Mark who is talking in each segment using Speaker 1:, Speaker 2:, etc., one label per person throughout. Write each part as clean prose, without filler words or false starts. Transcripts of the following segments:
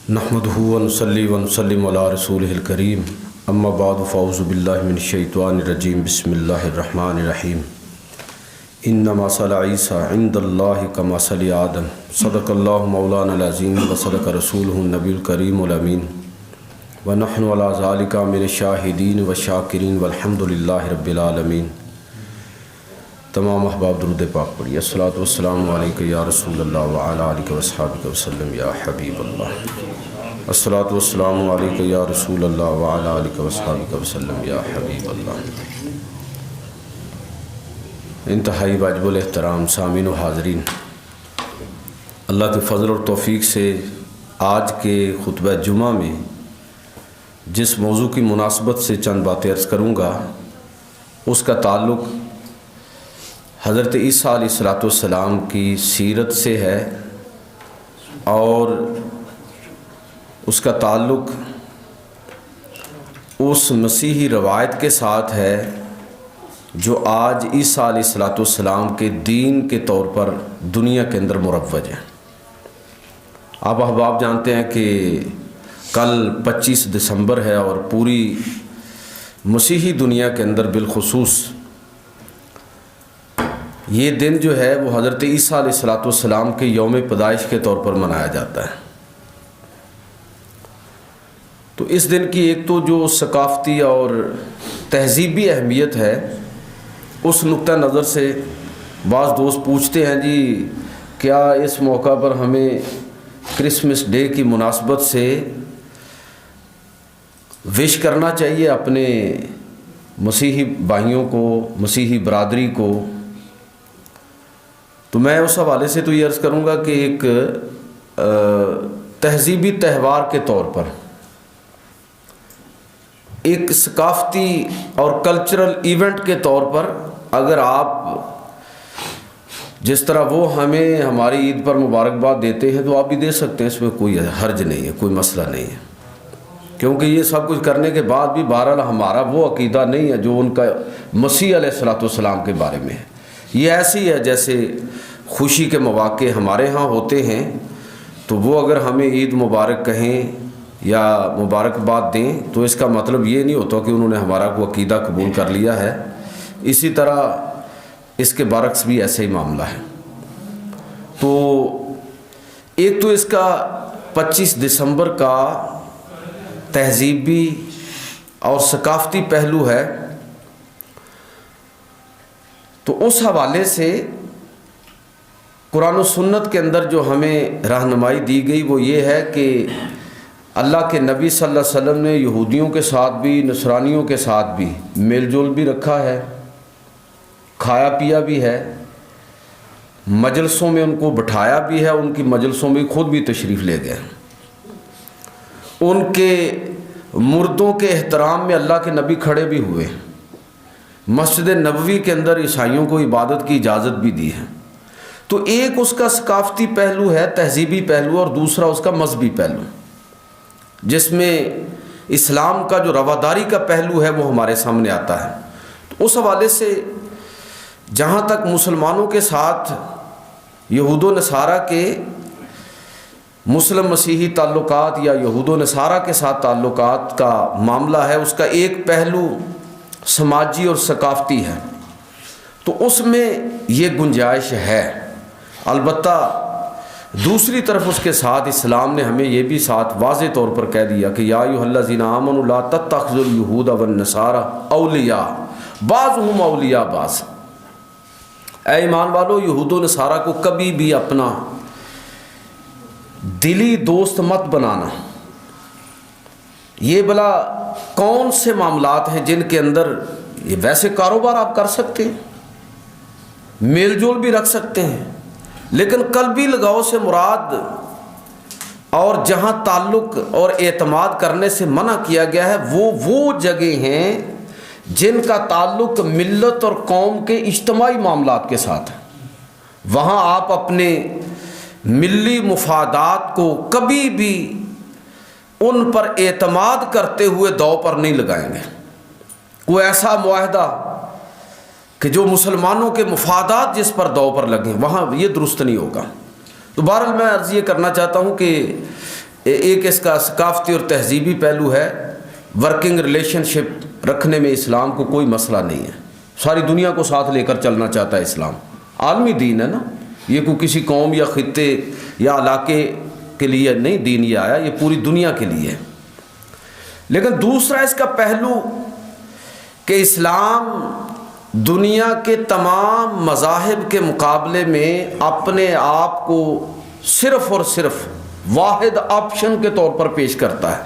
Speaker 1: نحمدہ ونصلی ونسلم علی رسولہ الکریم اما بعد فاعوذ باللہ من الشیطان الرجیم بسم اللہ الرحمن الرحیم انما مثل عیسیٰ عند اللہ کمثل آدم صدق اللہ مولانا العظیم وصدق رسولہ النبی الکریم الامین ونحن علی ذالک من الشاہدین والشاکرین والحمد للہ رب العالمین۔ تمام احباب درود پاک پڑھیے۔ الصلاۃ والسلام علیک یا رسول اللہ وعلی آلہ واصحابہ وسلم یا حبیب اللہ۔ الصلاۃ والسلام علیک یا رسول اللہ وعلی آلہ واصحابہ وسلم یا حبیب اللہ۔ انتہائی واجب الاحترام سامعین و حاضرین، اللہ کے فضل اور توفیق سے آج کے خطبہ جمعہ میں جس موضوع کی مناسبت سے چند باتیں عرض کروں گا اس کا تعلق حضرت عیسیٰ علیہ السلام کی سیرت سے ہے اور اس کا تعلق اس مسیحی روایت کے ساتھ ہے جو آج عیسیٰ علیہ السلام کے دین کے طور پر دنیا کے اندر مروج ہے۔ آپ احباب جانتے ہیں کہ کل 25 دسمبر ہے اور پوری مسیحی دنیا کے اندر بالخصوص یہ دن جو ہے وہ حضرت عیسیٰ علیہ السلام کے یوم پیدائش کے طور پر منایا جاتا ہے۔ تو اس دن کی ایک تو جو ثقافتی اور تہذیبی اہمیت ہے اس نقطہ نظر سے بعض دوست پوچھتے ہیں جی کیا اس موقع پر ہمیں کرسمس ڈے کی مناسبت سے وش کرنا چاہیے اپنے مسیحی بھائیوں کو، مسیحی برادری کو؟ تو میں اس حوالے سے تو یہ عرض کروں گا کہ ایک تہذیبی تہوار کے طور پر، ایک ثقافتی اور کلچرل ایونٹ کے طور پر اگر آپ جس طرح وہ ہمیں ہماری عید پر مبارکباد دیتے ہیں تو آپ بھی دے سکتے ہیں، اس میں کوئی حرج نہیں ہے، کوئی مسئلہ نہیں ہے، کیونکہ یہ سب کچھ کرنے کے بعد بھی بہرحال ہمارا وہ عقیدہ نہیں ہے جو ان کا مسیح علیہ السلام کے بارے میں ہے۔ یہ ایسی ہے جیسے خوشی کے مواقع ہمارے ہاں ہوتے ہیں تو وہ اگر ہمیں عید مبارک کہیں یا مبارکباد دیں تو اس کا مطلب یہ نہیں ہوتا کہ انہوں نے ہمارا کو عقیدہ قبول کر لیا ہے۔ اسی طرح اس کے برعکس بھی ایسا ہی معاملہ ہے۔ تو ایک تو اس کا 25 دسمبر کا تہذیبی اور ثقافتی پہلو ہے، تو اس حوالے سے قرآن و سنت کے اندر جو ہمیں رہنمائی دی گئی وہ یہ ہے کہ اللہ کے نبی صلی اللہ علیہ وسلم نے یہودیوں کے ساتھ بھی نصرانیوں کے ساتھ بھی میل جول بھی رکھا ہے، کھایا پیا بھی ہے، مجلسوں میں ان کو بٹھایا بھی ہے، ان کی مجلسوں میں خود بھی تشریف لے گئے، ان کے مردوں کے احترام میں اللہ کے نبی کھڑے بھی ہوئے، مسجد نبوی کے اندر عیسائیوں کو عبادت کی اجازت بھی دی ہے۔ تو ایک اس کا ثقافتی پہلو ہے، تہذیبی پہلو، اور دوسرا اس کا مذہبی پہلو جس میں اسلام کا جو رواداری کا پہلو ہے وہ ہمارے سامنے آتا ہے۔ تو اس حوالے سے جہاں تک مسلمانوں کے ساتھ یہود و نصارہ کے مسلم مسیحی تعلقات یا یہود و نصارہ کے ساتھ تعلقات کا معاملہ ہے، اس کا ایک پہلو سماجی اور ثقافتی ہے، تو اس میں یہ گنجائش ہے۔ البتہ دوسری طرف اس کے ساتھ اسلام نے ہمیں یہ بھی ساتھ واضح طور پر کہہ دیا کہ یا ایھا الذین آمنوا لا تتخذوا اليہود والنصارى اولیاء بعضهم اولیاء بعض، اے ایمان والو یہود و نصارہ کو کبھی بھی اپنا دلی دوست مت بنانا۔ یہ بلا کون سے معاملات ہیں جن کے اندر یہ ویسے کاروبار آپ کر سکتے ہیں، میل جول بھی رکھ سکتے ہیں، لیکن قلبی لگاؤ سے مراد اور جہاں تعلق اور اعتماد کرنے سے منع کیا گیا ہے وہ جگہ ہیں جن کا تعلق ملت اور قوم کے اجتماعی معاملات کے ساتھ ہے۔ وہاں آپ اپنے ملی مفادات کو کبھی بھی ان پر اعتماد کرتے ہوئے داؤ پر نہیں لگائیں گے۔ کوئی ایسا معاہدہ کہ جو مسلمانوں کے مفادات جس پر داؤ پر لگیں وہاں یہ درست نہیں ہوگا۔ تو بہرحال میں عرض یہ کرنا چاہتا ہوں کہ ایک اس کا ثقافتی اور تہذیبی پہلو ہے۔ ورکنگ ریلیشن شپ رکھنے میں اسلام کو کوئی مسئلہ نہیں ہے، ساری دنیا کو ساتھ لے کر چلنا چاہتا ہے اسلام، عالمی دین ہے نا، یہ کوئی کسی قوم یا خطے یا علاقے کے لیے نہیں دین یہ آیا، یہ پوری دنیا کے لیے ہے۔ لیکن دوسرا اس کا پہلو کہ اسلام دنیا کے تمام مذاہب کے مقابلے میں اپنے آپ کو صرف اور صرف واحد آپشن کے طور پر پیش کرتا ہے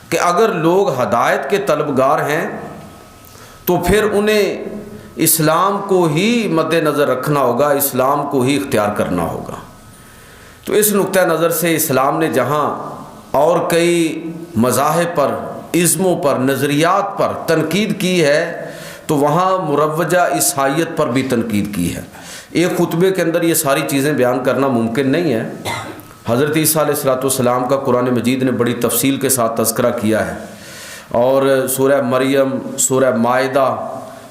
Speaker 1: کہ اگر لوگ ہدایت کے طلبگار ہیں تو پھر انہیں اسلام کو ہی مد نظر رکھنا ہوگا، اسلام کو ہی اختیار کرنا ہوگا۔ تو اس نقطہ نظر سے اسلام نے جہاں اور کئی مذاہب پر، ازموں پر، نظریات پر تنقید کی ہے تو وہاں مروجہ عیسائیت پر بھی تنقید کی ہے۔ ایک خطبے کے اندر یہ ساری چیزیں بیان کرنا ممکن نہیں ہے۔ حضرت عیسیٰ علیہ السلام کا قرآن مجید نے بڑی تفصیل کے ساتھ تذکرہ کیا ہے، اور سورہ مریم، سورہ مائدہ،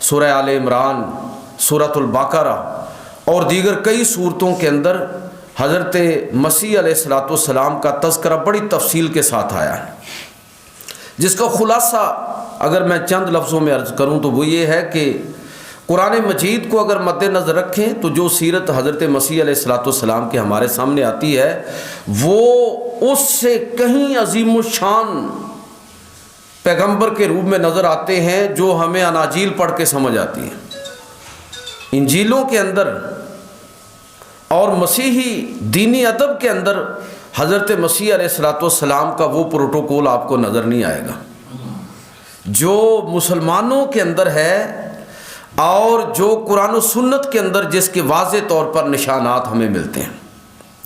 Speaker 1: سورہ آل عمران، سورۃ البقرہ اور دیگر کئی صورتوں کے اندر حضرت مسیح علیہ السلام کا تذکرہ بڑی تفصیل کے ساتھ آیا ہے، جس کا خلاصہ اگر میں چند لفظوں میں عرض کروں تو وہ یہ ہے کہ قرآن مجید کو اگر مد نظر رکھیں تو جو سیرت حضرت مسیح علیہ السلام کے ہمارے سامنے آتی ہے وہ اس سے کہیں عظیم الشان پیغمبر کے روپ میں نظر آتے ہیں جو ہمیں اناجیل پڑھ کے سمجھ آتی ہے۔ انجیلوں کے اندر اور مسیحی دینی ادب کے اندر حضرت مسیح علیہ السلام کا وہ پروٹوکول آپ کو نظر نہیں آئے گا جو مسلمانوں کے اندر ہے، اور جو قرآن و سنت کے اندر جس کے واضح طور پر نشانات ہمیں ملتے ہیں۔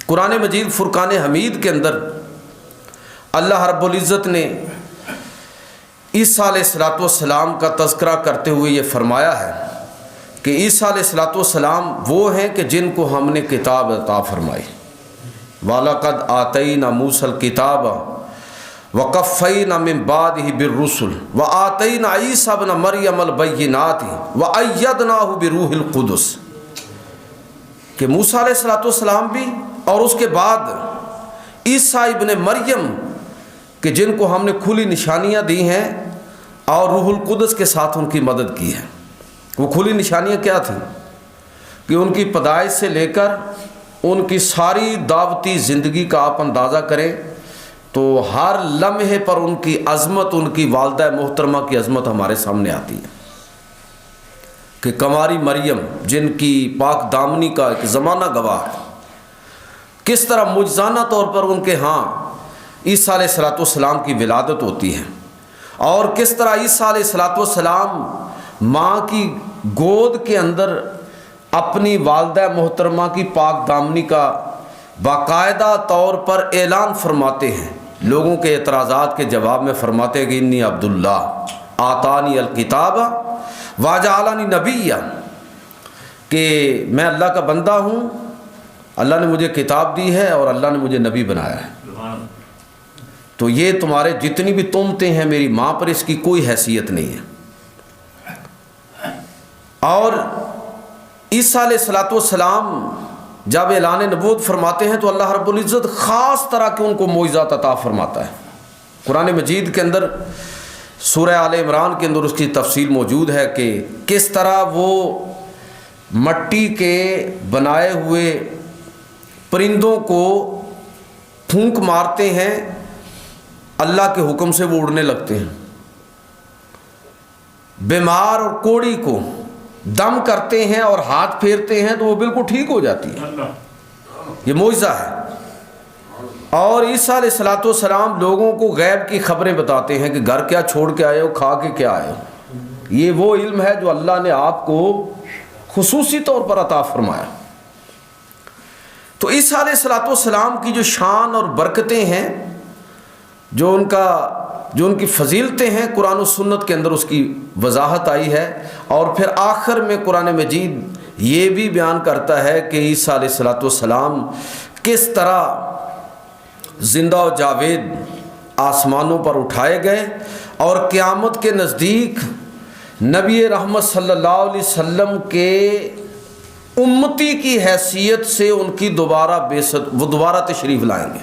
Speaker 1: قرآن مجید فرقان حمید کے اندر اللہ رب العزت نے عیسیٰ علیہ السلام کا تذکرہ کرتے ہوئے یہ فرمایا ہے کہ عیسیٰ علیہ السلام وہ ہیں کہ جن کو ہم نے کتاب عطا فرمائی، وَلَقَدْ آتَيْنَا مُوسَى الْكِتَابَ وَقَفَّيْنَا مِن بَعْدِهِ بِالرُّسُلِ وَآتَيْنَا عِيسَى ابْنَ مَرْيَمَ الْبَيِّنَاتِ وَأَيَّدْنَاهُ بِرُوحِ الْقُدُسِ، کہ موسیٰ علیہ السلام بھی اور اس کے بعد عیسیٰ ابن مریم کہ جن کو ہم نے کھلی نشانیاں دی ہیں اور روح القدس کے ساتھ ان کی مدد کی ہے۔ وہ کھلی نشانیاں کیا تھیں کہ ان کی پیدائش سے لے کر ان کی ساری دعوتی زندگی کا آپ اندازہ کریں تو ہر لمحے پر ان کی عظمت، ان کی والدہ محترمہ کی عظمت ہمارے سامنے آتی ہے کہ کنواری مریم جن کی پاک دامنی کا ایک زمانہ گواہ ہے، کس طرح معجزانہ طور پر ان کے ہاں عیسیٰ علیہ السلام کی ولادت ہوتی ہے، اور کس طرح عیسیٰ علیہ السلام ماں کی گود کے اندر اپنی والدہ محترمہ کی پاک دامنی کا باقاعدہ طور پر اعلان فرماتے ہیں۔ لوگوں کے اعتراضات کے جواب میں فرماتے ہیں کہ انی عبداللہ آتانی الکتاب وجعلنی نبیا، کہ میں اللہ کا بندہ ہوں، اللہ نے مجھے کتاب دی ہے اور اللہ نے مجھے نبی بنایا ہے۔ تو یہ تمہارے جتنی بھی تہمتیں ہیں میری ماں پر، اس کی کوئی حیثیت نہیں ہے۔ اور عیسیٰ علیہ السلام جب اعلان نبوت فرماتے ہیں تو اللہ رب العزت خاص طرح کے ان کو معجزات عطا فرماتا ہے۔ قرآن مجید کے اندر سورہ آل عمران کے اندر اس کی تفصیل موجود ہے کہ کس طرح وہ مٹی کے بنائے ہوئے پرندوں کو پھونک مارتے ہیں، اللہ کے حکم سے وہ اڑنے لگتے ہیں۔ بیمار اور کوڑی کو دم کرتے ہیں اور ہاتھ پھیرتے ہیں تو وہ بالکل ٹھیک ہو جاتی ہے، یہ معجزہ ہے۔ اور عیسیٰ علیہ السلام لوگوں کو غیب کی خبریں بتاتے ہیں کہ گھر کیا چھوڑ کے آئے ہو، کھا کے کیا آئے ہو۔ یہ وہ علم ہے جو اللہ نے آپ کو خصوصی طور پر عطا فرمایا۔ تو عیسیٰ علیہ السلام کی جو شان اور برکتیں ہیں، جو ان کی فضیلتیں ہیں، قرآن و سنت کے اندر اس کی وضاحت آئی ہے۔ اور پھر آخر میں قرآن مجید یہ بھی بیان کرتا ہے کہ عیسیٰ علیہ السلام کس طرح زندہ و جاوید آسمانوں پر اٹھائے گئے اور قیامت کے نزدیک نبی رحمت صلی اللہ علیہ وسلم کے امتی کی حیثیت سے ان کی دوبارہ بعثت، وہ دوبارہ تشریف لائیں گے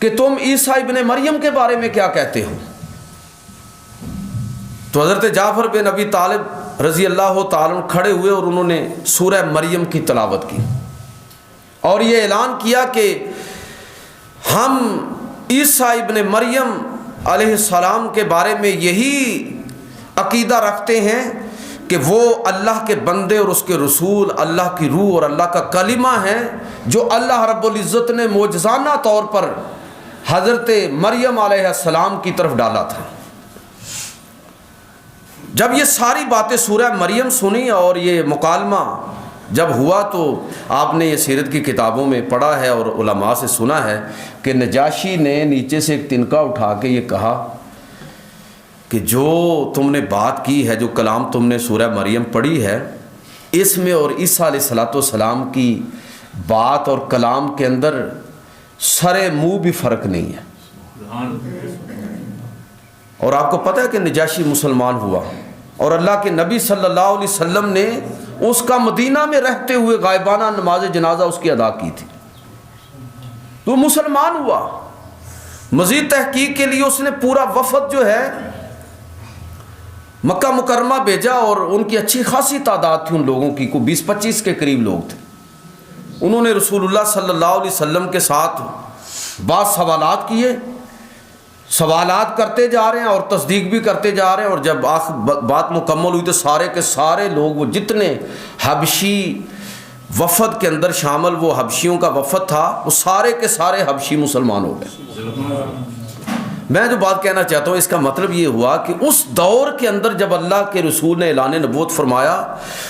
Speaker 1: کہ تم عیسیٰ ابن مریم کے بارے میں کیا کہتے ہو؟ تو حضرت جعفر بن ابی طالب رضی اللہ تعالیٰ عنہ کھڑے ہوئے اور انہوں نے سورہ مریم کی تلاوت کی اور یہ اعلان کیا کہ ہم عیسیٰ ابن مریم علیہ السلام کے بارے میں یہی عقیدہ رکھتے ہیں کہ وہ اللہ کے بندے اور اس کے رسول، اللہ کی روح اور اللہ کا کلمہ ہے جو اللہ رب العزت نے معجزانہ طور پر حضرت مریم علیہ السلام کی طرف ڈالا تھا۔ جب یہ ساری باتیں سورہ مریم سنی اور یہ مکالمہ جب ہوا تو آپ نے یہ سیرت کی کتابوں میں پڑھا ہے اور علماء سے سنا ہے کہ نجاشی نے نیچے سے ایک تنکا اٹھا کے یہ کہا کہ جو تم نے بات کی ہے، جو کلام تم نے سورہ مریم پڑھی ہے، اس میں اور عیسیٰ علیہ السلام کی بات اور کلام کے اندر سرے منہ بھی فرق نہیں ہے۔ اور آپ کو پتہ ہے کہ نجاشی مسلمان ہوا اور اللہ کے نبی صلی اللہ علیہ وسلم نے اس کا مدینہ میں رہتے ہوئے غائبانہ نماز جنازہ اس کی ادا کی تھی، تو مسلمان ہوا۔ مزید تحقیق کے لیے اس نے پورا وفد جو ہے مکہ مکرمہ بھیجا اور ان کی اچھی خاصی تعداد تھی، ان لوگوں کی کوئی 20-25 کے قریب لوگ تھے۔ انہوں نے رسول اللہ صلی اللہ علیہ وسلم کے ساتھ بعض سوالات کیے، سوالات کرتے جا رہے ہیں اور تصدیق بھی کرتے جا رہے ہیں، اور جب بات مکمل ہوئی تو سارے کے سارے لوگ، وہ جتنے حبشی وفد کے اندر شامل وہ حبشیوں کا وفد تھا، وہ سارے کے سارے حبشی مسلمان ہو گئے۔ میں جو بات کہنا چاہتا ہوں اس کا مطلب یہ ہوا کہ اس دور کے اندر جب اللہ کے رسول نے اعلان نبوت فرمایا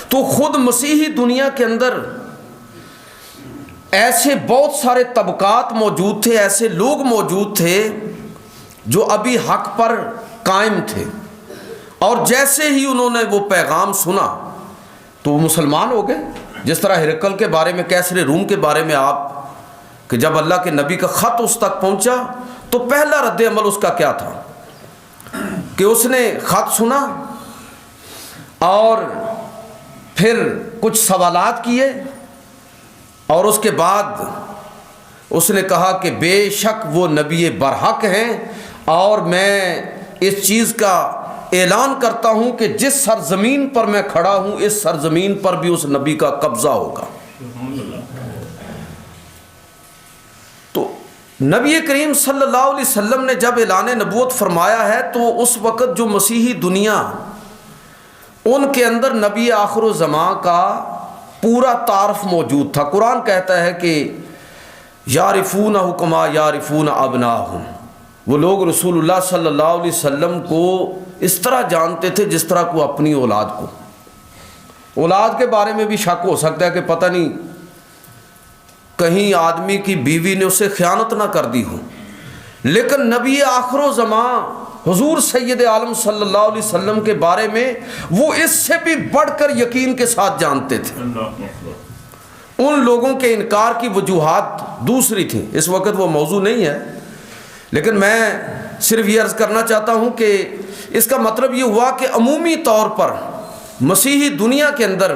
Speaker 1: تو خود مسیحی دنیا کے اندر ایسے بہت سارے طبقات موجود تھے، ایسے لوگ موجود تھے جو ابھی حق پر قائم تھے، اور جیسے ہی انہوں نے وہ پیغام سنا تو وہ مسلمان ہو گئے۔ جس طرح ہرقل کے بارے میں، کیسر روم کے بارے میں آپ کہ جب اللہ کے نبی کا خط اس تک پہنچا تو پہلا رد عمل اس کا کیا تھا کہ اس نے خط سنا اور پھر کچھ سوالات کیے اور اس کے بعد اس نے کہا کہ بے شک وہ نبی برحق ہیں، اور میں اس چیز کا اعلان کرتا ہوں کہ جس سرزمین پر میں کھڑا ہوں اس سرزمین پر بھی اس نبی کا قبضہ ہوگا۔ تو نبی کریم صلی اللہ علیہ وسلم نے جب اعلان نبوت فرمایا ہے تو اس وقت جو مسیحی دنیا، ان کے اندر نبی آخر الزمان کا پورا تعارف موجود تھا۔ قرآن کہتا ہے کہ یعرفونہ کما یعرفون ابناہم، وہ لوگ رسول اللہ صلی اللہ علیہ وسلم کو اس طرح جانتے تھے جس طرح کو اپنی اولاد کو۔ اولاد کے بارے میں بھی شک ہو سکتا ہے کہ پتہ نہیں کہیں آدمی کی بیوی نے اسے خیانت نہ کر دی ہو، لیکن نبی آخر و زمان حضور سید عالم صلی اللہ علیہ وسلم کے بارے میں وہ اس سے بھی بڑھ کر یقین کے ساتھ جانتے تھے۔ ان لوگوں کے انکار کی وجوہات دوسری تھیں، اس وقت وہ موضوع نہیں ہے، لیکن میں صرف یہ عرض کرنا چاہتا ہوں کہ اس کا مطلب یہ ہوا کہ عمومی طور پر مسیحی دنیا کے اندر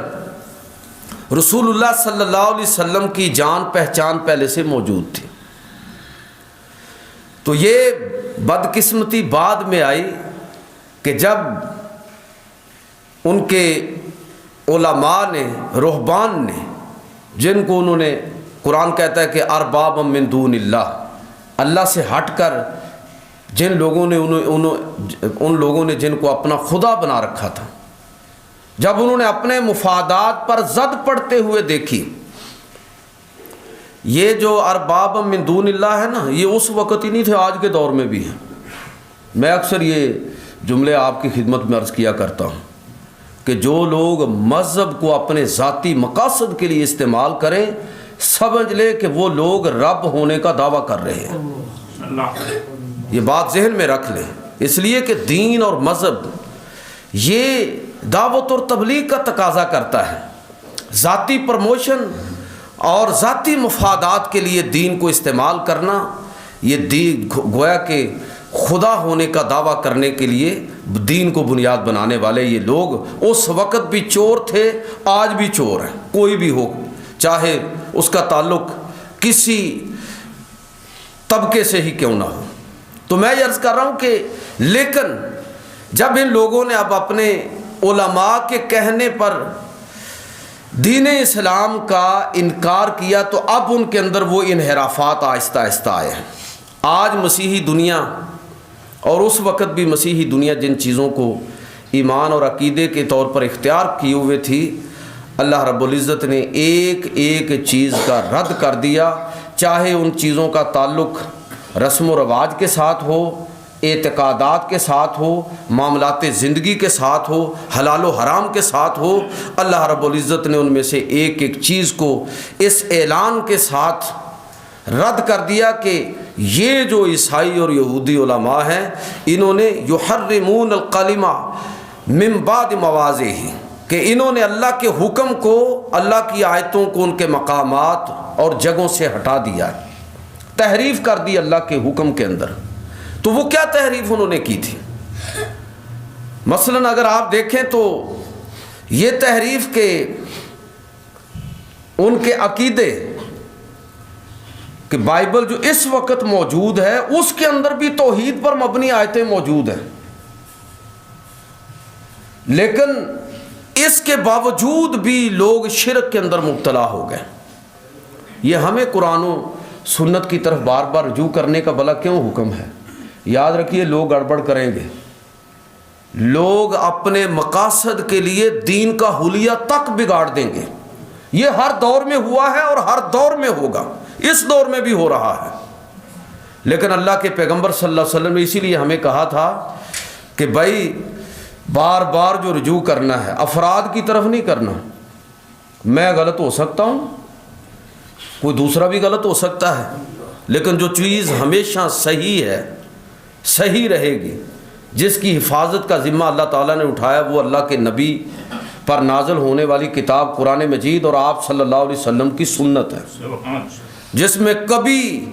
Speaker 1: رسول اللہ صلی اللہ علیہ وسلم کی جان پہچان پہلے سے موجود تھی۔ تو یہ بدقسمتی بعد میں آئی کہ جب ان کے علماء نے، رہبان نے، جن کو انہوں نے، قرآن کہتا ہے کہ ارباب من دون اللہ، اللہ سے ہٹ کر جن لوگوں نے ان لوگوں نے جن کو اپنا خدا بنا رکھا تھا، جب انہوں نے اپنے مفادات پر زد پڑتے ہوئے دیکھی، یہ جو ارباب من دون اللہ ہے نا، یہ اس وقت ہی نہیں تھے، آج کے دور میں بھی ہیں۔ میں اکثر یہ جملے آپ کی خدمت میں عرض کیا کرتا ہوں کہ جو لوگ مذہب کو اپنے ذاتی مقاصد کے لیے استعمال کریں، سمجھ لے کہ وہ لوگ رب ہونے کا دعویٰ کر رہے ہیں۔ یہ بات ذہن میں رکھ لیں، اس لیے کہ دین اور مذہب یہ دعوت اور تبلیغ کا تقاضا کرتا ہے۔ ذاتی پروموشن اور ذاتی مفادات کے لیے دین کو استعمال کرنا، یہ دین گویا کہ خدا ہونے کا دعویٰ کرنے کے لیے دین کو بنیاد بنانے والے یہ لوگ اس وقت بھی چور تھے، آج بھی چور ہیں، کوئی بھی ہو، چاہے اس کا تعلق کسی طبقے سے ہی کیوں نہ ہو۔ تو میں یہ عرض کر رہا ہوں کہ لیکن جب ان لوگوں نے اب اپنے علماء کے کہنے پر دین اسلام کا انکار کیا تو اب ان کے اندر وہ انحرافات آہستہ آہستہ آئے ہیں۔ آج مسیحی دنیا اور اس وقت بھی مسیحی دنیا جن چیزوں کو ایمان اور عقیدے کے طور پر اختیار کیے ہوئے تھی، اللہ رب العزت نے ایک ایک چیز کا رد کر دیا، چاہے ان چیزوں کا تعلق رسم و رواج کے ساتھ ہو، اعتقادات کے ساتھ ہو، معاملات زندگی کے ساتھ ہو، حلال و حرام کے ساتھ ہو۔ اللہ رب العزت نے ان میں سے ایک ایک چیز کو اس اعلان کے ساتھ رد کر دیا کہ یہ جو عیسائی اور یہودی علماء ہیں، انہوں نے یحرمون الکلمہ من بعد مواضعہ، کہ انہوں نے اللہ کے حکم کو، اللہ کی آیتوں کو ان کے مقامات اور جگہوں سے ہٹا دیا ہے، تحریف کر دی اللہ کے حکم کے اندر۔ تو وہ کیا تحریف انہوں نے کی تھی؟ مثلا اگر آپ دیکھیں تو یہ تحریف کہ ان کے عقیدے کہ بائبل جو اس وقت موجود ہے اس کے اندر بھی توحید پر مبنی آیتیں موجود ہیں، لیکن اس کے باوجود بھی لوگ شرک کے اندر مبتلا ہو گئے۔ یہ ہمیں قرآن و سنت کی طرف بار بار رجوع کرنے کا بھلا کیوں حکم ہے؟ یاد رکھیے، لوگ گڑبڑ کریں گے، لوگ اپنے مقاصد کے لیے دین کا حلیہ تک بگاڑ دیں گے۔ یہ ہر دور میں ہوا ہے اور ہر دور میں ہوگا، اس دور میں بھی ہو رہا ہے۔ لیکن اللہ کے پیغمبر صلی اللہ علیہ وسلم نے اسی لیے ہمیں کہا تھا کہ بھائی بار بار جو رجوع کرنا ہے افراد کی طرف نہیں کرنا۔ میں غلط ہو سکتا ہوں، کوئی دوسرا بھی غلط ہو سکتا ہے، لیکن جو چیز ہمیشہ صحیح ہے، صحیح رہے گی، جس کی حفاظت کا ذمہ اللہ تعالیٰ نے اٹھایا، وہ اللہ کے نبی پر نازل ہونے والی کتاب قرآن مجید اور آپ صلی اللہ علیہ وسلم کی سنت ہے، جس میں کبھی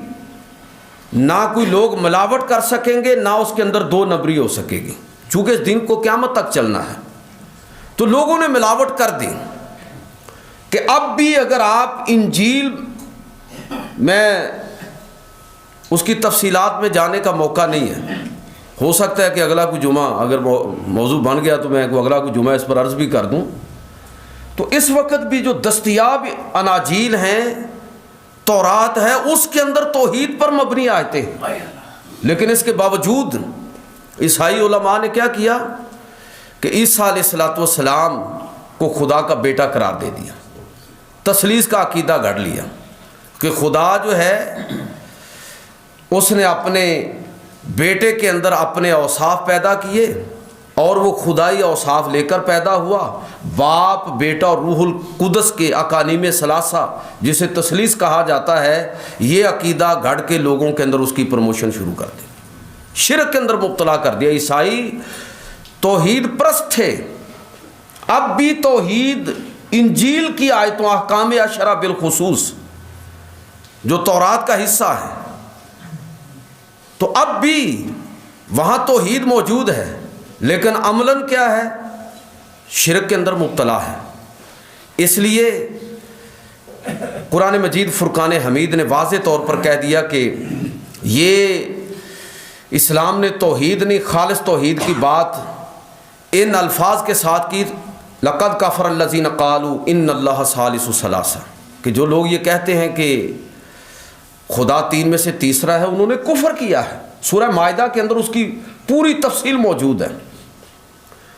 Speaker 1: نہ کوئی لوگ ملاوٹ کر سکیں گے، نہ اس کے اندر دو نبری ہو سکے گی، چونکہ اس دن کو قیامت تک چلنا ہے۔ تو لوگوں نے ملاوٹ کر دی کہ اب بھی اگر آپ انجیل میں اس کی تفصیلات میں جانے کا موقع نہیں ہے، ہو سکتا ہے کہ اگلا کوئی جمعہ اگر موضوع بن گیا تو میں اگلا کوئی جمعہ اس پر عرض بھی کر دوں۔ تو اس وقت بھی جو دستیاب اناجیل ہیں، تورات ہے، اس کے اندر توحید پر مبنی آیتیں ہیں، لیکن اس کے باوجود عیسائی علماء نے کیا کیا کہ عیسیٰ علیہ السلام کو خدا کا بیٹا قرار دے دیا، تثلیث کا عقیدہ گھڑ لیا کہ خدا جو ہے اس نے اپنے بیٹے کے اندر اپنے اوصاف پیدا کیے اور وہ خدائی اوصاف لے کر پیدا ہوا۔ باپ، بیٹا اور روح القدس کے اقانیم ثلاثہ جسے تثلیث کہا جاتا ہے، یہ عقیدہ گھڑ کے لوگوں کے اندر اس کی پروموشن شروع کر دی، شرک کے اندر مبتلا کر دیا۔ عیسائی توحید پرست تھے، اب بھی توحید انجیل کی آیتوں، احکام عشرہ بالخصوص جو تورات کا حصہ ہے، تو اب بھی وہاں توحید موجود ہے، لیکن عملاً کیا ہے؟ شرک کے اندر مبتلا ہے۔ اس لیے قرآن مجید فرقان حمید نے واضح طور پر کہہ دیا کہ یہ اسلام نے توحید نہیں، خالص توحید کی بات ان الفاظ کے ساتھ کی، لقد کفر الذین قالوا ان اللہ ثالث ثلاثہ، کہ جو لوگ یہ کہتے ہیں کہ خدا تین میں سے تیسرا ہے، انہوں نے کفر کیا ہے۔ سورہ مائدہ کے اندر اس کی پوری تفصیل موجود ہے۔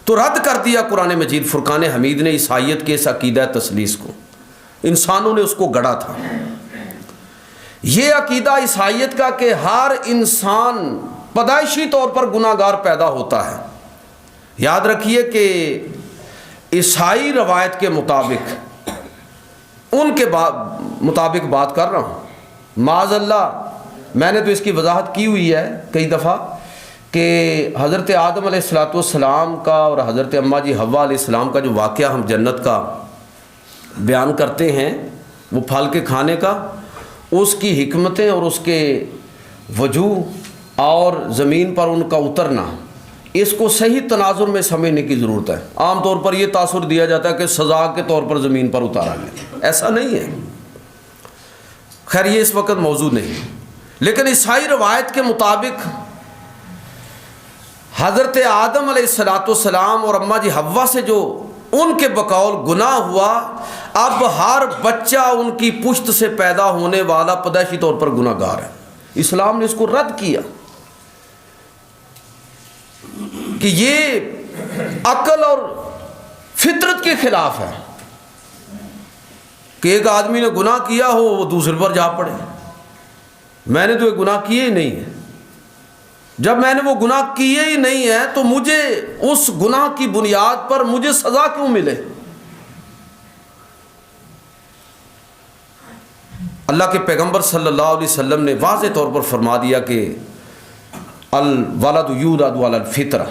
Speaker 1: تو رد کر دیا قرآن مجید فرقان حمید نے عیسائیت کے اس عقیدہ تثلیث کو، انسانوں نے اس کو گڑا تھا۔ یہ عقیدہ عیسائیت کا کہ ہر انسان پیدائشی طور پر گناہ گار پیدا ہوتا ہے۔ یاد رکھیے کہ عیسائی روایت کے مطابق، ان کے مطابق بات کر رہا ہوں، معاذ اللہ میں نے تو اس کی وضاحت کی ہوئی ہے کئی دفعہ کہ حضرت آدم علیہ السلام کا اور حضرت اماں جی حوا علیہ السلام کا جو واقعہ ہم جنت کا بیان کرتے ہیں، وہ پھل کے کھانے کا، اس کی حکمتیں اور اس کے وجوہ اور زمین پر ان کا اترنا، اس کو صحیح تناظر میں سمجھنے کی ضرورت ہے۔ عام طور پر یہ تاثر دیا جاتا ہے کہ سزا کے طور پر زمین پر اتارا گیا، ایسا نہیں ہے۔ خیر یہ اس وقت موضوع نہیں، لیکن عیسائی روایت کے مطابق حضرت آدم علیہ السلام اور اماں جی حوا سے جو ان کے بقول گناہ ہوا، اب ہر بچہ ان کی پشت سے پیدا ہونے والا پیدائشی طور پر گناہ گار ہے۔ اسلام نے اس کو رد کیا کہ یہ عقل اور فطرت کے خلاف ہے کہ ایک آدمی نے گناہ کیا ہو وہ دوسرے پر جا پڑے۔ میں نے تو یہ گناہ کیے ہی نہیں ہیں، جب میں نے وہ گناہ کیے ہی نہیں ہیں تو مجھے اس گناہ کی بنیاد پر مجھے سزا کیوں ملے؟ اللہ کے پیغمبر صلی اللہ علیہ وسلم نے واضح طور پر فرما دیا کہ الولد یولد علی الفطرہ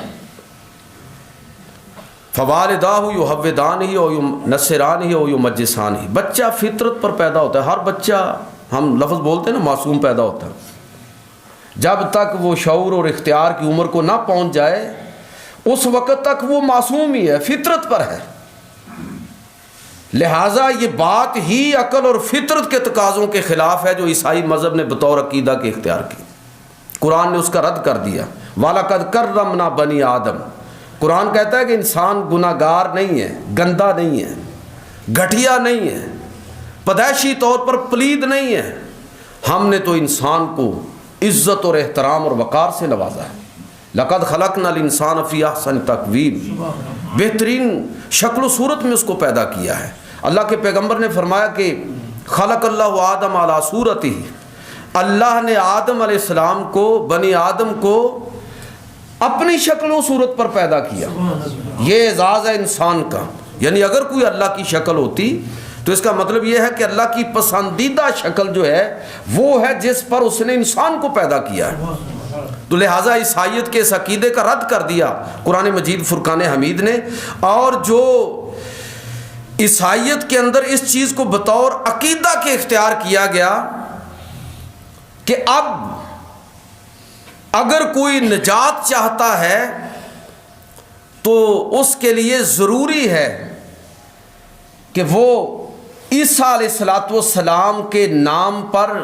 Speaker 1: فوالداہ یحودانہ او ینصرانہ او یمجسانہ، بچہ فطرت پر پیدا ہوتا ہے۔ ہر بچہ، ہم لفظ بولتے ہیں نا، معصوم پیدا ہوتا ہے، جب تک وہ شعور اور اختیار کی عمر کو نہ پہنچ جائے اس وقت تک وہ معصوم ہی ہے، فطرت پر ہے۔ لہٰذا یہ بات ہی عقل اور فطرت کے تقاضوں کے خلاف ہے جو عیسائی مذہب نے بطور عقیدہ کے اختیار کی۔ قرآن نے اس کا رد کر دیا۔ وَلَقَدْ كَرَّمْنَا بَنِي آدم، قرآن کہتا ہے کہ انسان گناہ گار نہیں ہے، گندا نہیں ہے، گھٹیا نہیں ہے، پیدائشی طور پر پلید نہیں ہے۔ ہم نے تو انسان کو عزت اور احترام اور وقار سے نوازا ہے۔ لَقَدْ خَلَقْنَا الْإِنسَانَ فِي أَحْسَنِ تَقْوِيمٍ، بہترین شکل و صورت میں اس کو پیدا کیا ہے۔ اللہ کے پیغمبر نے فرمایا کہ خلق اللہ آدم علی صورتہ، اللہ نے آدم علیہ السلام کو، بنی آدم کو اپنی شکل و صورت پر پیدا کیا۔ یہ اعزاز ہے انسان کا، یعنی اگر کوئی اللہ کی شکل ہوتی تو اس کا مطلب یہ ہے کہ اللہ کی پسندیدہ شکل جو ہے وہ ہے جس پر اس نے انسان کو پیدا کیا ہے۔ تو لہٰذا عیسائیت کے اس عقیدے کا رد کر دیا قرآن مجید فرقان حمید نے، اور جو عیسائیت کے اندر اس چیز کو بطور عقیدہ کے اختیار کیا گیا کہ اب اگر کوئی نجات چاہتا ہے تو اس کے لیے ضروری ہے کہ وہ عیسیٰ علیہ السلام کے نام پر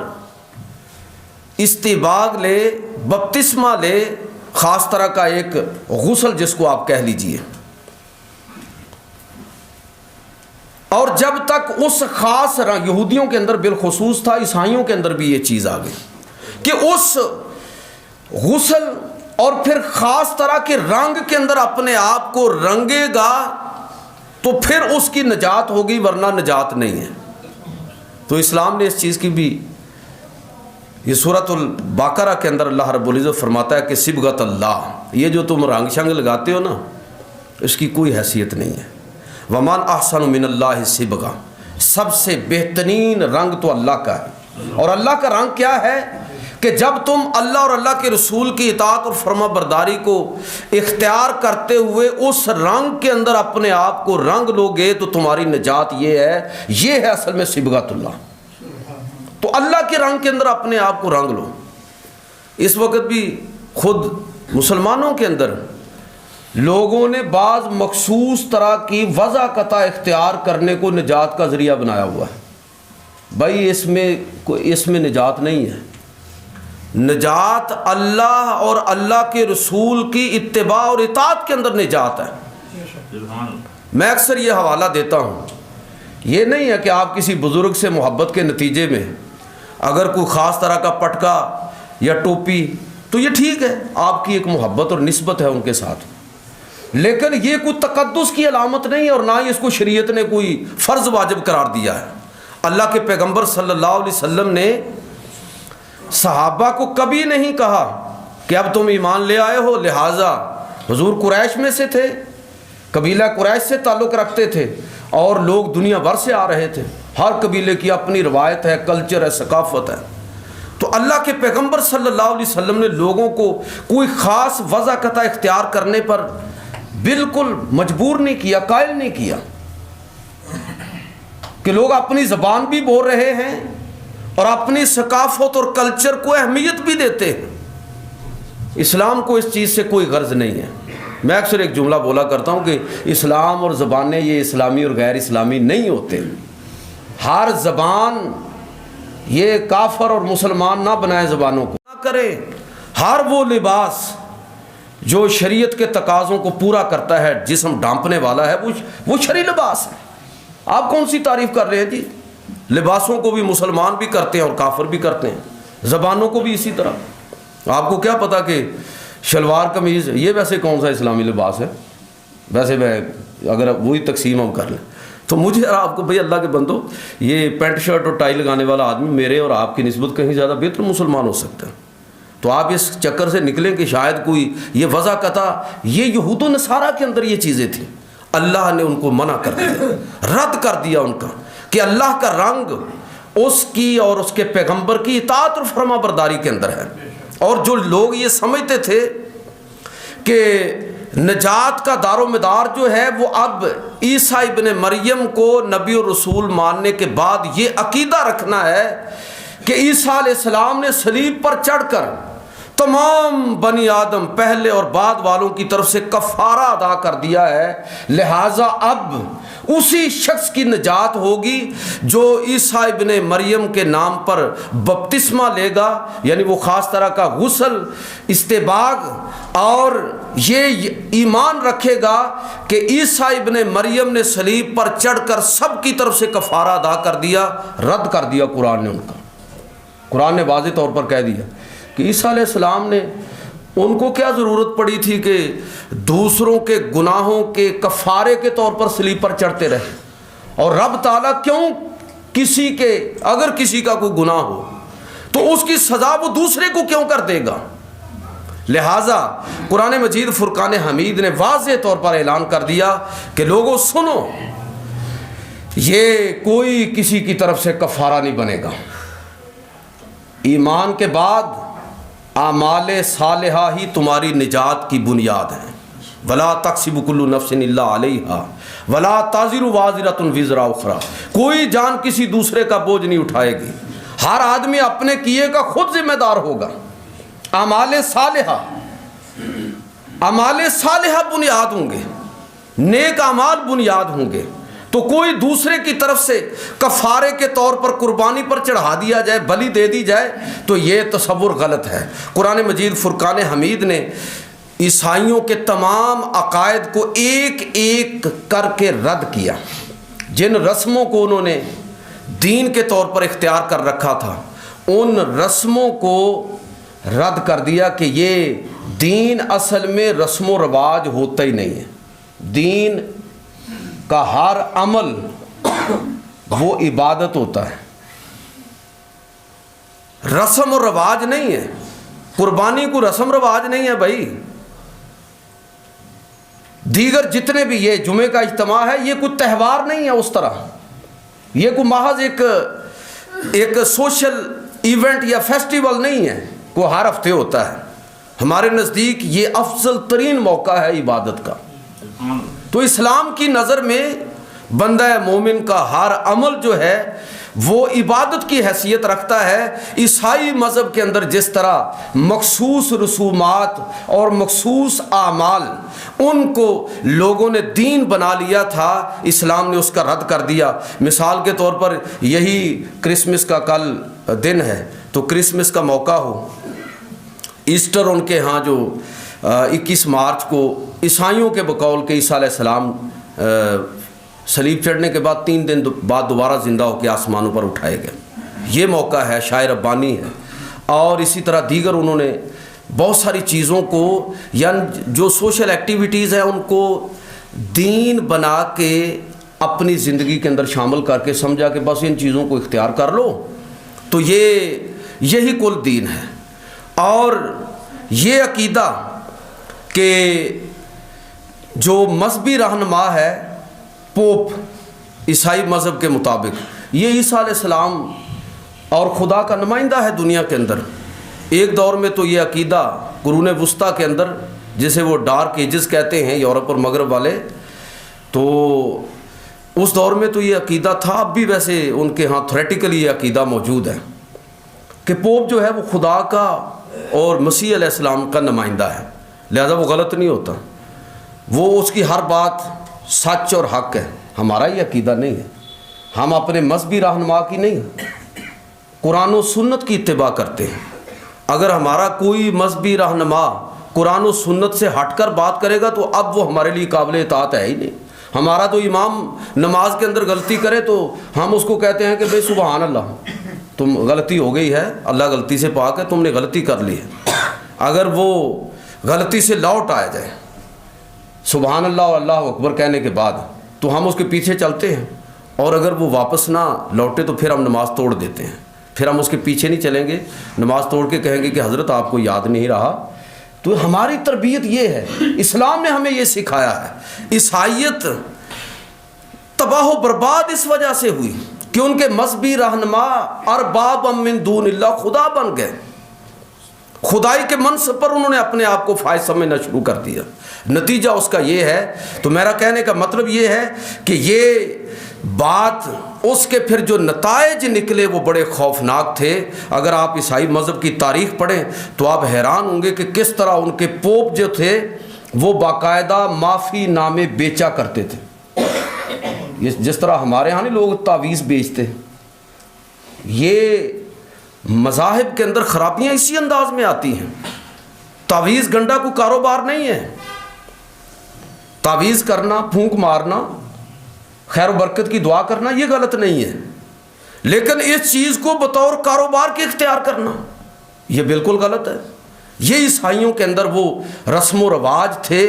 Speaker 1: استباغ لے، بپتسمہ لے، خاص طرح کا ایک غسل جس کو آپ کہہ لیجئے۔ اور جب تک اس خاص یہودیوں کے اندر بالخصوص تھا، عیسائیوں کے اندر بھی یہ چیز آ گئی کہ اس غسل اور پھر خاص طرح کے رنگ کے اندر اپنے آپ کو رنگے گا تو پھر اس کی نجات ہوگی، ورنہ نجات نہیں ہے۔ تو اسلام نے اس چیز کی بھی، یہ سورۃ البقرہ کے اندر اللہ رب العزت فرماتا ہے کہ صبغۃ اللہ، یہ جو تم رنگ شنگ لگاتے ہو نا، اس کی کوئی حیثیت نہیں ہے۔ وَمَنْ أَحْسَنُ مِنَ اللَّهِ صِبْغَةً، سب سے بہترین رنگ تو اللہ کا ہے۔ اور اللہ کا رنگ کیا ہے کہ جب تم اللہ اور اللہ کے رسول کی اطاعت اور فرما برداری کو اختیار کرتے ہوئے اس رنگ کے اندر اپنے آپ کو رنگ لوگے تو تمہاری نجات یہ ہے اصل میں صبغۃ اللہ۔ تو اللہ کے رنگ کے اندر اپنے آپ کو رنگ لو۔ اس وقت بھی خود مسلمانوں کے اندر لوگوں نے بعض مخصوص طرح کی وضع قطع اختیار کرنے کو نجات کا ذریعہ بنایا ہوا ہے۔ بھائی اس میں نجات نہیں ہے، نجات اللہ اور اللہ کے رسول کی اتباع اور اطاعت کے اندر نجات ہے۔ میں اکثر یہ حوالہ دیتا ہوں، یہ نہیں ہے کہ آپ کسی بزرگ سے محبت کے نتیجے میں اگر کوئی خاص طرح کا پٹکا یا ٹوپی، تو یہ ٹھیک ہے، آپ کی ایک محبت اور نسبت ہے ان کے ساتھ، لیکن یہ کوئی تقدس کی علامت نہیں ہے اور نہ ہی اس کو شریعت نے کوئی فرض واجب قرار دیا ہے۔ اللہ کے پیغمبر صلی اللہ علیہ وسلم نے صحابہ کو کبھی نہیں کہا کہ اب تم ایمان لے آئے ہو، لہٰذا حضور قریش میں سے تھے، قبیلہ قریش سے تعلق رکھتے تھے، اور لوگ دنیا بھر سے آ رہے تھے، ہر قبیلے کی اپنی روایت ہے، کلچر ہے، ثقافت ہے۔ تو اللہ کے پیغمبر صلی اللہ علیہ وسلم نے لوگوں کو کوئی خاص وضع قطع اختیار کرنے پر بالکل مجبور نہیں کیا، قائل نہیں کیا، کہ لوگ اپنی زبان بھی بول رہے ہیں اور اپنی ثقافت اور کلچر کو اہمیت بھی دیتے ہیں۔ اسلام کو اس چیز سے کوئی غرض نہیں ہے۔ میں اکثر ایک جملہ بولا کرتا ہوں کہ اسلام اور زبانیں یہ اسلامی اور غیر اسلامی نہیں ہوتے، ہر زبان یہ کافر اور مسلمان نہ بنائیں زبانوں کو، نہ کریں۔ ہر وہ لباس جو شریعت کے تقاضوں کو پورا کرتا ہے، جسم ڈھانپنے والا ہے، وہ شرعی لباس ہے۔ آپ کون سی تعریف کر رہے ہیں جی؟ لباسوں کو بھی مسلمان بھی کرتے ہیں اور کافر بھی کرتے ہیں، زبانوں کو بھی اسی طرح۔ آپ کو کیا پتا کہ شلوار قمیض یہ ویسے کون سا اسلامی لباس ہے؟ ویسے میں اگر وہی تقسیم ہم کر لیں تو مجھے اور آپ کو، بھئی اللہ کے بندو، یہ پینٹ شرٹ اور ٹائی لگانے والا آدمی میرے اور آپ کی نسبت کہیں زیادہ بہتر مسلمان ہو سکتا ہے۔ تو آپ اس چکر سے نکلیں کہ شاید کوئی یہ وضع قطع، یہ یہود و نصارہ کے اندر یہ چیزیں تھیں، اللہ نے ان کو منع کر دیا، رد کر دیا ان کا، کہ اللہ کا رنگ اس کی اور اس کے پیغمبر کی اطاعت اور فرما برداری کے اندر ہے۔ اور جو لوگ یہ سمجھتے تھے کہ نجات کا دار و مدار جو ہے وہ اب عیسیٰ ابن مریم کو نبی و رسول ماننے کے بعد یہ عقیدہ رکھنا ہے کہ عیسیٰ علیہ السلام نے صلیب پر چڑھ کر تمام بنی آدم پہلے اور بعد والوں کی طرف سے کفارہ ادا کر دیا ہے، لہٰذا اب اسی شخص کی نجات ہوگی جو عیسیٰ ابن مریم کے نام پر بپتسمہ لے گا، یعنی وہ خاص طرح کا غسل، استباغ، اور یہ ایمان رکھے گا کہ عیسیٰ ابن مریم نے صلیب پر چڑھ کر سب کی طرف سے کفارہ ادا کر دیا۔ رد کر دیا قرآن نے ان کا۔ قرآن نے واضح طور پر کہہ دیا کہ عیسیٰ علیہ السلام نے، ان کو کیا ضرورت پڑی تھی کہ دوسروں کے گناہوں کے کفارے کے طور پر صلیب پر چڑھتے رہے، اور رب تعالیٰ کیوں کسی کے، اگر کسی کا کوئی گناہ ہو تو اس کی سزا وہ دوسرے کو کیوں کر دے گا؟ لہٰذا قرآن مجید فرقان حمید نے واضح طور پر اعلان کر دیا کہ لوگوں سنو، یہ کوئی کسی کی طرف سے کفارہ نہیں بنے گا۔ ایمان کے بعد اعمال صالحہ ہی تمہاری نجات کی بنیاد ہے۔ ولا تکسب کل نفس الا علیہا ولا تزر وازرۃ وزر اخری، کوئی جان کسی دوسرے کا بوجھ نہیں اٹھائے گی، ہر آدمی اپنے کیے کا خود ذمہ دار ہوگا۔ اعمال صالحہ، اعمال صالحہ بنیاد ہوں گے، نیک اعمال بنیاد ہوں گے، تو کوئی دوسرے کی طرف سے کفارے کے طور پر قربانی پر چڑھا دیا جائے، بلی دے دی جائے، تو یہ تصور غلط ہے۔ قرآن مجید فرقان حمید نے عیسائیوں کے تمام عقائد کو ایک ایک کر کے رد کیا۔ جن رسموں کو انہوں نے دین کے طور پر اختیار کر رکھا تھا، ان رسموں کو رد کر دیا کہ یہ دین اصل میں رسم و رواج ہوتا ہی نہیں ہے۔ دین کا ہر عمل وہ عبادت ہوتا ہے، رسم و رواج نہیں ہے۔ قربانی کو رسم رواج نہیں ہے بھائی۔ دیگر جتنے بھی، یہ جمعے کا اجتماع ہے، یہ کوئی تہوار نہیں ہے اس طرح، یہ کوئی محض ایک سوشل ایونٹ یا فیسٹیول نہیں ہے، وہ ہر ہفتے ہوتا ہے۔ ہمارے نزدیک یہ افضل ترین موقع ہے عبادت کا۔ تو اسلام کی نظر میں بندہ مومن کا ہر عمل جو ہے وہ عبادت کی حیثیت رکھتا ہے۔ عیسائی مذہب کے اندر جس طرح مخصوص رسومات اور مخصوص اعمال ان کو لوگوں نے دین بنا لیا تھا، اسلام نے اس کا رد کر دیا۔ مثال کے طور پر یہی کرسمس کا کل دن ہے، تو کرسمس کا موقع ہو، ایسٹر ان کے ہاں جو 21 مارچ کو عیسائیوں کے بقول کہ عیسیٰ علیہ السلام صلیب چڑھنے کے بعد 3 دن بعد دوبارہ زندہ ہو کے آسمانوں پر اٹھائے گئے، یہ موقع ہے، شاعر ربانی ہے۔ اور اسی طرح دیگر انہوں نے بہت ساری چیزوں کو، یعنی جو سوشل ایکٹیویٹیز ہیں ان کو دین بنا کے اپنی زندگی کے اندر شامل کر کے سمجھا کہ بس ان چیزوں کو اختیار کر لو، تو یہی کل دین ہے۔ اور یہ عقیدہ کہ جو مذہبی رہنما ہے پوپ عیسائی مذہب کے مطابق، یہ عیسیٰ علیہ السلام اور خدا کا نمائندہ ہے دنیا کے اندر۔ ایک دور میں تو یہ عقیدہ قرون وسطیٰ کے اندر، جسے وہ ڈارک ایجز کہتے ہیں یورپ اور مغرب والے، تو اس دور میں تو یہ عقیدہ تھا، اب بھی ویسے ان کے ہاں تھیوریٹیکلی یہ عقیدہ موجود ہے کہ پوپ جو ہے وہ خدا کا اور مسیح علیہ السلام کا نمائندہ ہے، لہذا وہ غلط نہیں ہوتا، وہ اس کی ہر بات سچ اور حق ہے۔ ہمارا یہ عقیدہ نہیں ہے، ہم اپنے مذہبی رہنما کی نہیں، قرآن و سنت کی اتباع کرتے ہیں. اگر ہمارا کوئی مذہبی رہنما قرآن و سنت سے ہٹ کر بات کرے گا تو اب وہ ہمارے لیے قابل اطاعت ہے ہی نہیں. ہمارا تو امام نماز کے اندر غلطی کرے تو ہم اس کو کہتے ہیں کہ بھائی سبحان اللہ، تم غلطی ہو گئی ہے، اللہ غلطی سے پاک ہے، تم نے غلطی کر لی ہے. اگر وہ غلطی سے لوٹ آیا جائے سبحان اللہ اور اللہ اکبر کہنے کے بعد تو ہم اس کے پیچھے چلتے ہیں، اور اگر وہ واپس نہ لوٹے تو پھر ہم نماز توڑ دیتے ہیں. پھر ہم اس کے پیچھے نہیں چلیں گے، نماز توڑ کے کہیں گے کہ حضرت آپ کو یاد نہیں رہا. تو ہماری تربیت یہ ہے، اسلام نے ہمیں یہ سکھایا ہے. عیسائیت تباہ و برباد اس وجہ سے ہوئی کہ ان کے مذہبی رہنما ارباب من دون اللہ خدا بن گئے. خدائی کے منصب پر انہوں نے اپنے آپ کو فائز سمجھنا شروع کر دیا. نتیجہ اس کا یہ ہے. تو میرا کہنے کا مطلب یہ ہے کہ یہ بات اس کے پھر جو نتائج نکلے وہ بڑے خوفناک تھے. اگر آپ عیسائی مذہب کی تاریخ پڑھیں تو آپ حیران ہوں گے کہ کس طرح ان کے پوپ جو تھے وہ باقاعدہ معافی نامے بیچا کرتے تھے. جس طرح ہمارے ہاں نہیں لوگ تعویذ بیچتے، یہ مذاہب کے اندر خرابیاں اسی انداز میں آتی ہیں. تعویذ گنڈا کو کاروبار نہیں ہے. تعویذ کرنا، پھونک مارنا، خیر و برکت کی دعا کرنا یہ غلط نہیں ہے، لیکن اس چیز کو بطور کاروبار کے اختیار کرنا یہ بالکل غلط ہے. یہ عیسائیوں کے اندر وہ رسم و رواج تھے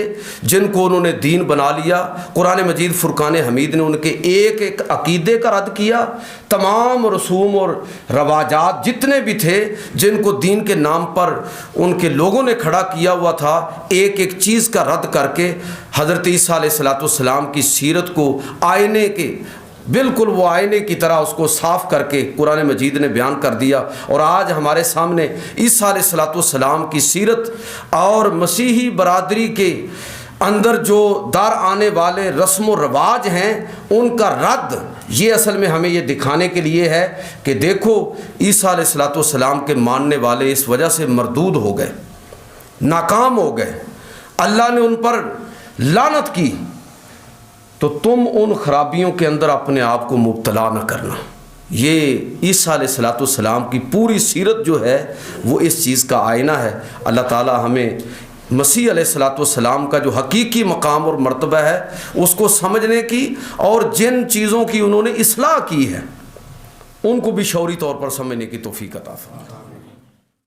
Speaker 1: جن کو انہوں نے دین بنا لیا. قرآن مجید فرقان حمید نے ان کے ایک ایک عقیدے کا رد کیا. تمام رسوم اور رواجات جتنے بھی تھے جن کو دین کے نام پر ان کے لوگوں نے کھڑا کیا ہوا تھا، ایک ایک چیز کا رد کر کے حضرت عیسیٰ علیہ السلام کی سیرت کو آئینے کے بالکل وہ آئینے کی طرح اس کو صاف کر کے قرآن مجید نے بیان کر دیا. اور آج ہمارے سامنے عیسیٰ علیہ السلام کی سیرت اور مسیحی برادری کے اندر جو دار آنے والے رسم و رواج ہیں ان کا رد یہ اصل میں ہمیں یہ دکھانے کے لیے ہے کہ دیکھو عیسیٰ علیہ السلام کے ماننے والے اس وجہ سے مردود ہو گئے، ناکام ہو گئے، اللہ نے ان پر لعنت کی. تو تم ان خرابیوں کے اندر اپنے آپ کو مبتلا نہ کرنا. یہ عیسیٰ علیہ السلام کی پوری سیرت جو ہے وہ اس چیز کا آئینہ ہے. اللہ تعالی ہمیں مسیح علیہ السلام کا جو حقیقی مقام اور مرتبہ ہے اس کو سمجھنے کی اور جن چیزوں کی انہوں نے اصلاح کی ہے ان کو بھی شعوری طور پر سمجھنے کی توفیق عطا فرمائے.